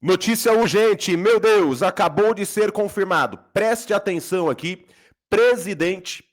Notícia urgente, meu Deus, acabou de ser confirmado. Preste atenção aqui. Presidente,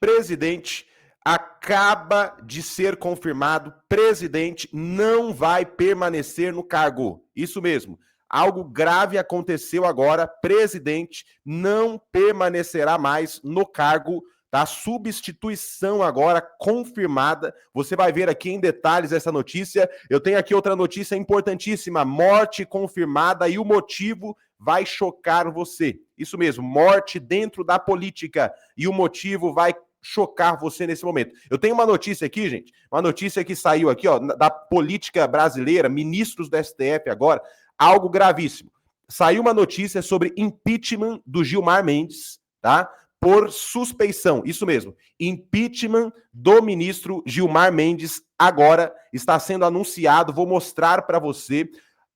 acaba de ser confirmado. Presidente não vai permanecer no cargo. Isso mesmo. Algo grave aconteceu agora. Presidente não permanecerá mais no cargo. Tá? Substituição agora confirmada. Você vai ver aqui em detalhes essa notícia. Eu tenho aqui outra notícia importantíssima. Morte confirmada e o motivo vai chocar você. Isso mesmo, morte dentro da política. E o motivo vai chocar você nesse momento. Eu tenho uma notícia aqui, gente. Uma notícia que saiu aqui, ó, da política brasileira, ministros do STF agora. Algo gravíssimo. Saiu uma notícia sobre impeachment do Gilmar Mendes, tá? Por suspeição, isso mesmo, impeachment do ministro Gilmar Mendes agora está sendo anunciado, vou mostrar para você.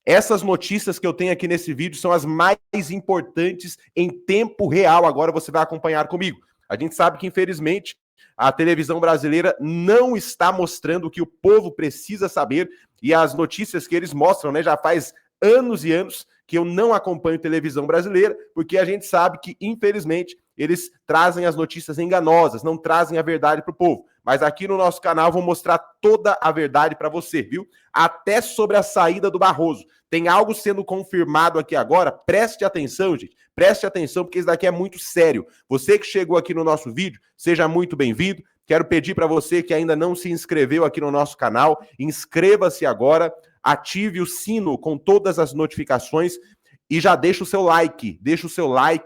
Essas notícias que eu tenho aqui nesse vídeo são as mais importantes em tempo real, agora você vai acompanhar comigo. A gente sabe que, infelizmente, a televisão brasileira não está mostrando o que o povo precisa saber e as notícias que eles mostram, né, já faz anos e anos que eu não acompanho televisão brasileira, porque a gente sabe que, infelizmente, eles trazem as notícias enganosas, não trazem a verdade para o povo. Mas aqui no nosso canal vou mostrar toda a verdade para você, viu? Até sobre a saída do Barroso. Tem algo sendo confirmado aqui agora, preste atenção, gente. Preste atenção, porque isso daqui é muito sério. Você que chegou aqui no nosso vídeo, seja muito bem-vindo. Quero pedir para você que ainda não se inscreveu aqui no nosso canal, inscreva-se agora, ative o sino com todas as notificações e já deixa o seu like,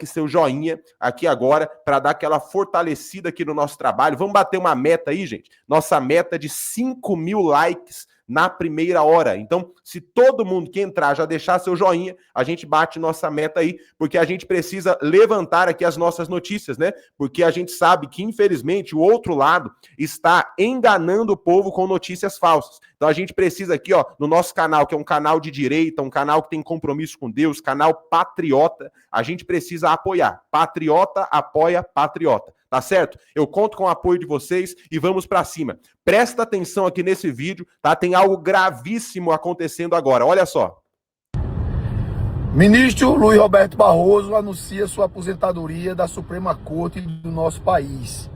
seu joinha aqui agora para dar aquela fortalecida aqui no nosso trabalho. Vamos bater uma meta aí, gente. Nossa meta de 5.000 likes na primeira hora. Então, se todo mundo que entrar já deixar seu joinha, a gente bate nossa meta aí, porque a gente precisa levantar aqui as nossas notícias, né? Porque a gente sabe que, infelizmente, o outro lado está enganando o povo com notícias falsas. Então, a gente precisa aqui, ó, no nosso canal, que é um canal de direita, um canal que tem compromisso com Deus, canal patriota, a gente precisa apoiar. Patriota apoia patriota. Tá certo? Eu conto com o apoio de vocês e vamos para cima. Presta atenção aqui nesse vídeo, tá? Tem algo gravíssimo acontecendo agora. Olha só. Ministro Luiz Roberto Barroso anuncia sua aposentadoria da Suprema Corte do nosso país.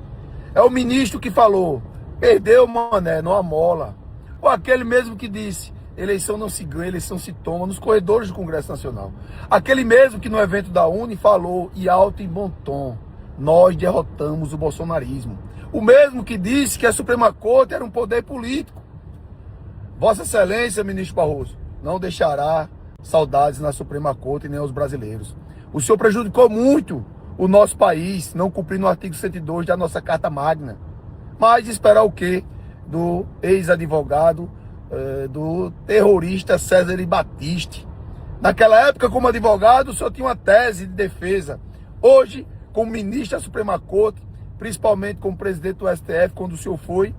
É o ministro que falou, perdeu, mané, não amola. Ou aquele mesmo que disse, eleição não se ganha, eleição se toma nos corredores do Congresso Nacional. Aquele mesmo que no evento da UNE falou, e alto e bom tom, nós derrotamos o bolsonarismo. O mesmo que disse que a Suprema Corte era um poder político. Vossa Excelência, ministro Barroso, não deixará saudades na Suprema Corte nem aos brasileiros. O senhor prejudicou muito o nosso país, não cumprindo o artigo 102 da nossa Carta Magna. Mas esperar o quê? Do ex-advogado, do terrorista César Battisti. Naquela época, como advogado, o senhor tinha uma tese de defesa. Hoje, como ministro da Suprema Corte, principalmente como presidente do STF, quando o senhor foi,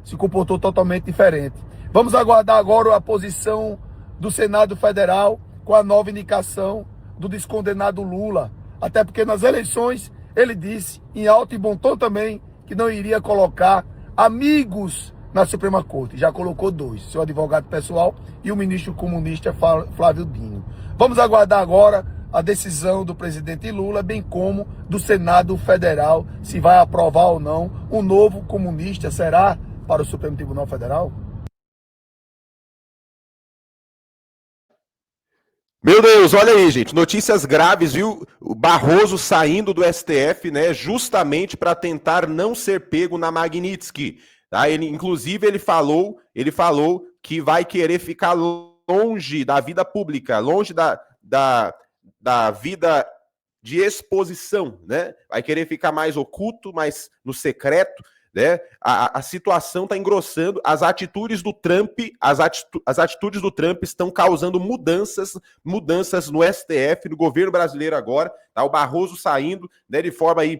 se comportou totalmente diferente. Vamos aguardar agora a posição do Senado Federal com a nova indicação do descondenado Lula. Até porque nas eleições ele disse, em alto e bom tom também, que não iria colocar amigos na Suprema Corte. Já colocou 2, seu advogado pessoal e o ministro comunista Flávio Dino. Vamos aguardar agora a decisão do presidente Lula, bem como do Senado Federal, se vai aprovar ou não um novo comunista, será para o Supremo Tribunal Federal? Meu Deus, olha aí, gente, notícias graves, viu? O Barroso saindo do STF, né, justamente para tentar não ser pego na Magnitsky. Tá? Inclusive, ele falou que vai querer ficar longe da vida pública, longe da vida de exposição, né? Vai querer ficar mais oculto, mais no secreto, né? A situação está engrossando. As atitudes do Trump, as atitudes do Trump estão causando mudanças no STF, no governo brasileiro agora. Tá? O Barroso saindo, né, de forma aí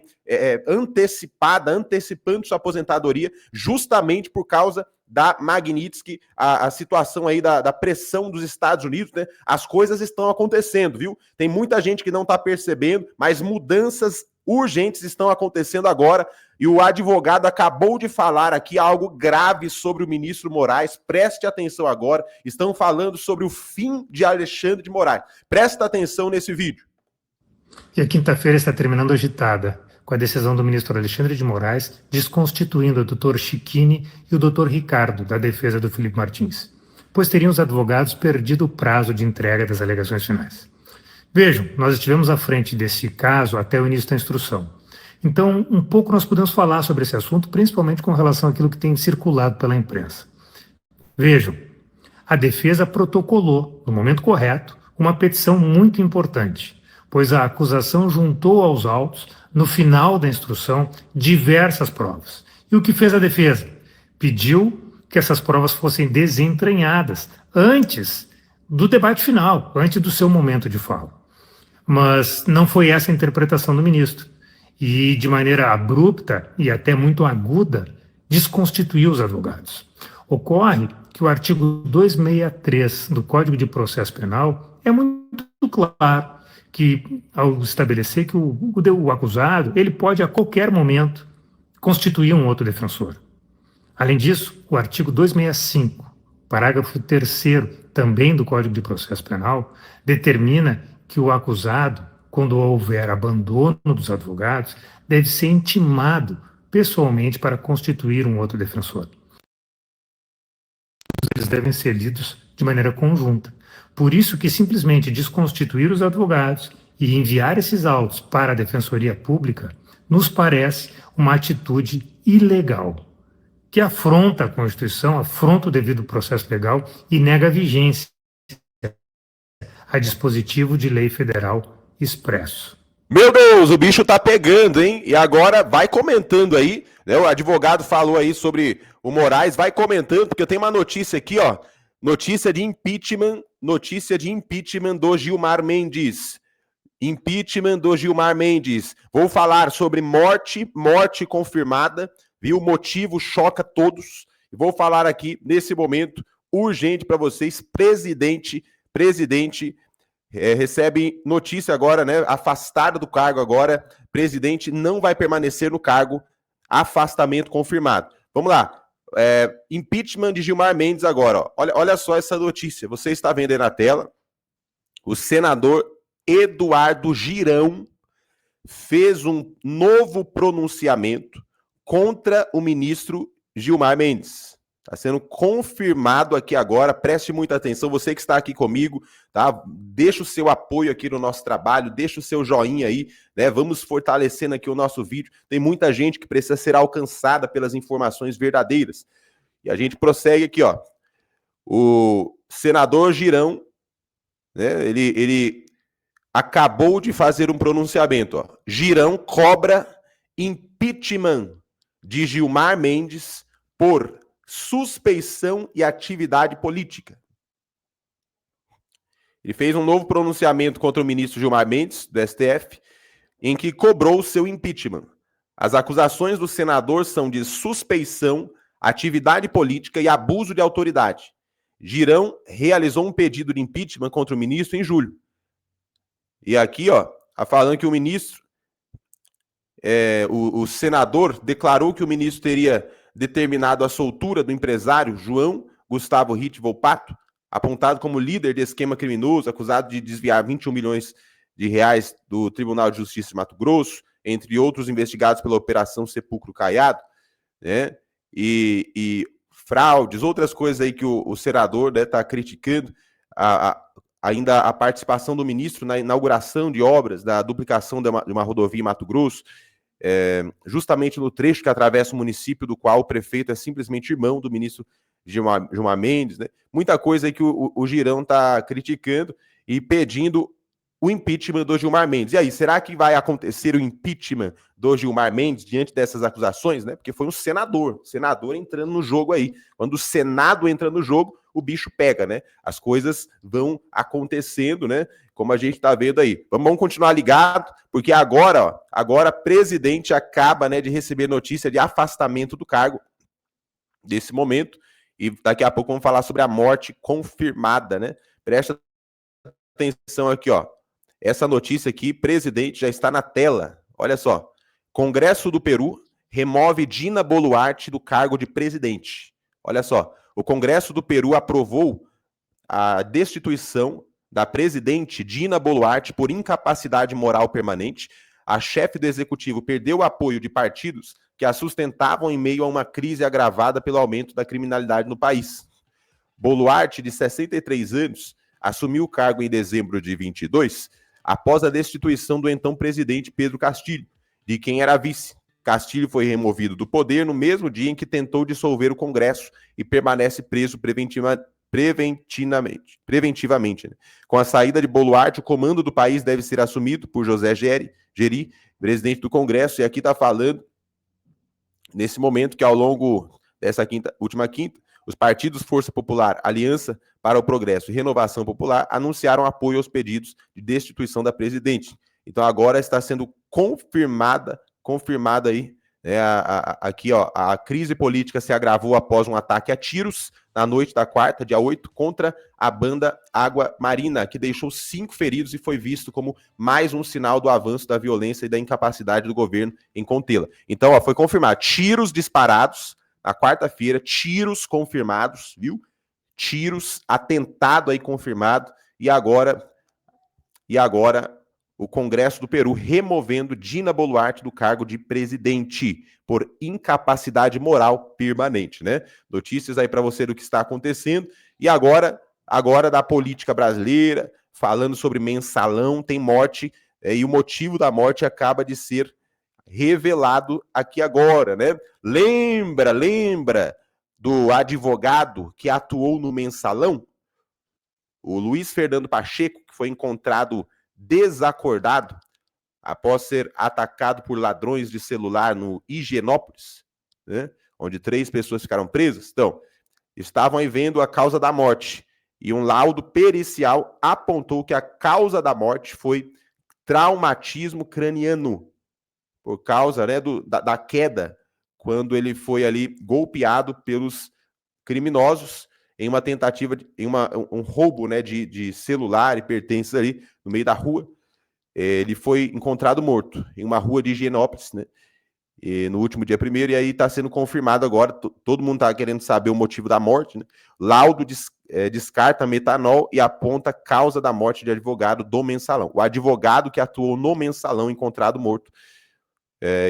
antecipando sua aposentadoria, justamente por causa da Magnitsky, a situação aí da pressão dos Estados Unidos, né? As coisas estão acontecendo, viu? Tem muita gente que não está percebendo, mas mudanças urgentes estão acontecendo agora e o advogado acabou de falar aqui algo grave sobre o ministro Moraes. Preste atenção agora, estão falando sobre o fim de Alexandre de Moraes. Presta atenção nesse vídeo. E a quinta-feira está terminando agitada, com a decisão do ministro Alexandre de Moraes desconstituindo o doutor Chiquini e o doutor Ricardo, da defesa do Felipe Martins, pois teriam os advogados perdido o prazo de entrega das alegações finais. Vejam, nós estivemos à frente desse caso até o início da instrução. Então, um pouco nós podemos falar sobre esse assunto, principalmente com relação àquilo que tem circulado pela imprensa. Vejam, a defesa protocolou, no momento correto, uma petição muito importante, pois a acusação juntou aos autos, no final da instrução, diversas provas. E o que fez a defesa? Pediu que essas provas fossem desentranhadas antes do debate final, antes do seu momento de fala. Mas não foi essa a interpretação do ministro. E, de maneira abrupta e até muito aguda, desconstituiu os advogados. Ocorre que o artigo 263 do Código de Processo Penal é muito claro que, ao estabelecer que o acusado ele pode, a qualquer momento, constituir um outro defensor. Além disso, o artigo 265, parágrafo 3º, também do Código de Processo Penal, determina que o acusado, quando houver abandono dos advogados, deve ser intimado pessoalmente para constituir um outro defensor. Eles devem ser lidos de maneira conjunta. Por isso que simplesmente desconstituir os advogados e enviar esses autos para a Defensoria Pública nos parece uma atitude ilegal, que afronta a Constituição, afronta o devido processo legal e nega a vigência a dispositivo de lei federal expresso. Meu Deus, o bicho tá pegando, hein? E agora vai comentando aí, né? O advogado falou aí sobre o Moraes, vai comentando, porque eu tenho uma notícia aqui, ó. Notícia de impeachment do Gilmar Mendes. Impeachment do Gilmar Mendes. Vou falar sobre morte confirmada, viu? O motivo choca todos. Vou falar aqui, nesse momento, urgente para vocês, presidente recebe notícia agora, né? Afastado do cargo agora. Presidente não vai permanecer no cargo. Afastamento confirmado. Vamos lá. Impeachment de Gilmar Mendes agora. Ó. Olha só essa notícia. Você está vendo aí na tela. O senador Eduardo Girão fez um novo pronunciamento contra o ministro Gilmar Mendes. Está sendo confirmado aqui agora, preste muita atenção, você que está aqui comigo, tá? Deixa o seu apoio aqui no nosso trabalho, deixa o seu joinha aí, né? Vamos fortalecendo aqui o nosso vídeo. Tem muita gente que precisa ser alcançada pelas informações verdadeiras. E a gente prossegue aqui, ó. O senador Girão, né? Ele acabou de fazer um pronunciamento, ó. Girão cobra impeachment de Gilmar Mendes por suspeição e atividade política. Ele fez um novo pronunciamento contra o ministro Gilmar Mendes, do STF, em que cobrou seu impeachment. As acusações do senador são de suspeição, atividade política e abuso de autoridade. Girão realizou um pedido de impeachment contra o ministro em julho. E aqui, ó, tá falando que o ministro, o senador declarou que o ministro teria determinado a soltura do empresário João Gustavo Ritt Volpato, apontado como líder de esquema criminoso, acusado de desviar 21 milhões de reais do Tribunal de Justiça de Mato Grosso, entre outros investigados pela Operação Sepulcro Caiado, né? E fraudes, outras coisas aí que o senador, né, tá criticando, ainda a participação do ministro na inauguração de obras da duplicação de uma rodovia em Mato Grosso, justamente no trecho que atravessa o município do qual o prefeito é simplesmente irmão do ministro Gilmar Mendes, né? Muita coisa aí que o Girão está criticando e pedindo o impeachment do Gilmar Mendes. E aí, será que vai acontecer o impeachment do Gilmar Mendes diante dessas acusações, né? Porque foi um senador entrando no jogo aí. Quando o Senado entra no jogo, o bicho pega, né? As coisas vão acontecendo, né? Como a gente está vendo aí. Vamos continuar ligado, porque agora presidente acaba, né, de receber notícia de afastamento do cargo desse momento, e daqui a pouco vamos falar sobre a morte confirmada, né? Presta atenção aqui, ó. Essa notícia aqui, presidente já está na tela. Olha só. Congresso do Peru remove Dina Boluarte do cargo de presidente. Olha só. O Congresso do Peru aprovou a destituição da presidente Dina Boluarte por incapacidade moral permanente. A chefe do executivo perdeu o apoio de partidos que a sustentavam em meio a uma crise agravada pelo aumento da criminalidade no país. Boluarte, de 63 anos, assumiu o cargo em dezembro de 22, após a destituição do então presidente Pedro Castilho, de quem era vice. Castilho foi removido do poder no mesmo dia em que tentou dissolver o Congresso e permanece preso preventivamente. Né? Com a saída de Boluarte, o comando do país deve ser assumido por José Geri, presidente do Congresso, e aqui está falando, nesse momento, que ao longo dessa última quinta, os partidos Força Popular, Aliança para o Progresso e Renovação Popular anunciaram apoio aos pedidos de destituição da presidente. Então agora está sendo confirmada aí, né, aqui, ó, a crise política se agravou após um ataque a tiros na noite da quarta, dia 8, contra a banda Água Marina, que deixou 5 feridos e foi visto como mais um sinal do avanço da violência e da incapacidade do governo em contê-la. Então, ó, foi confirmado, tiros disparados na quarta-feira, tiros confirmados, viu? Tiros, atentado aí confirmado, e agora o Congresso do Peru removendo Dina Boluarte do cargo de presidente por incapacidade moral permanente, né? Notícias aí para você do que está acontecendo. E agora da política brasileira, falando sobre mensalão, tem morte, e o motivo da morte acaba de ser revelado aqui agora, né? Lembra do advogado que atuou no mensalão? O Luiz Fernando Pacheco, que foi encontrado desacordado após ser atacado por ladrões de celular no Higienópolis, né? Onde 3 pessoas ficaram presas. Então, estavam aí vendo a causa da morte. E um laudo pericial apontou que a causa da morte foi traumatismo craniano, por causa, né, da queda, quando ele foi ali golpeado pelos criminosos em uma tentativa, um roubo, né, de celular e pertences ali no meio da rua. Ele foi encontrado morto em uma rua de Higienópolis, né, no último dia 1º, e aí está sendo confirmado agora, todo mundo está querendo saber o motivo da morte, né? Laudo descarta metanol e aponta causa da morte de advogado do mensalão. O advogado que atuou no mensalão encontrado morto,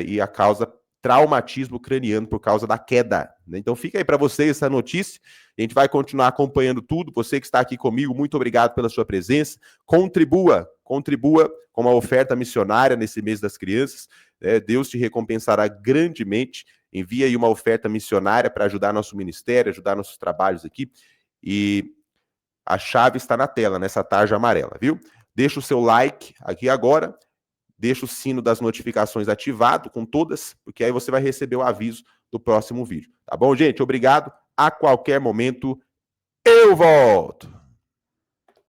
e a causa traumatismo craniano por causa da queda. Né? Então fica aí para vocês essa notícia. A gente vai continuar acompanhando tudo. Você que está aqui comigo, muito obrigado pela sua presença. Contribua com uma oferta missionária nesse mês das crianças. Deus te recompensará grandemente. Envie aí uma oferta missionária para ajudar nosso ministério, ajudar nossos trabalhos aqui. E a chave está na tela, nessa tarja amarela, viu? Deixa o seu like aqui agora. Deixa o sino das notificações ativado com todas, porque aí você vai receber o aviso do próximo vídeo. Tá bom, gente? Obrigado. A qualquer momento eu volto.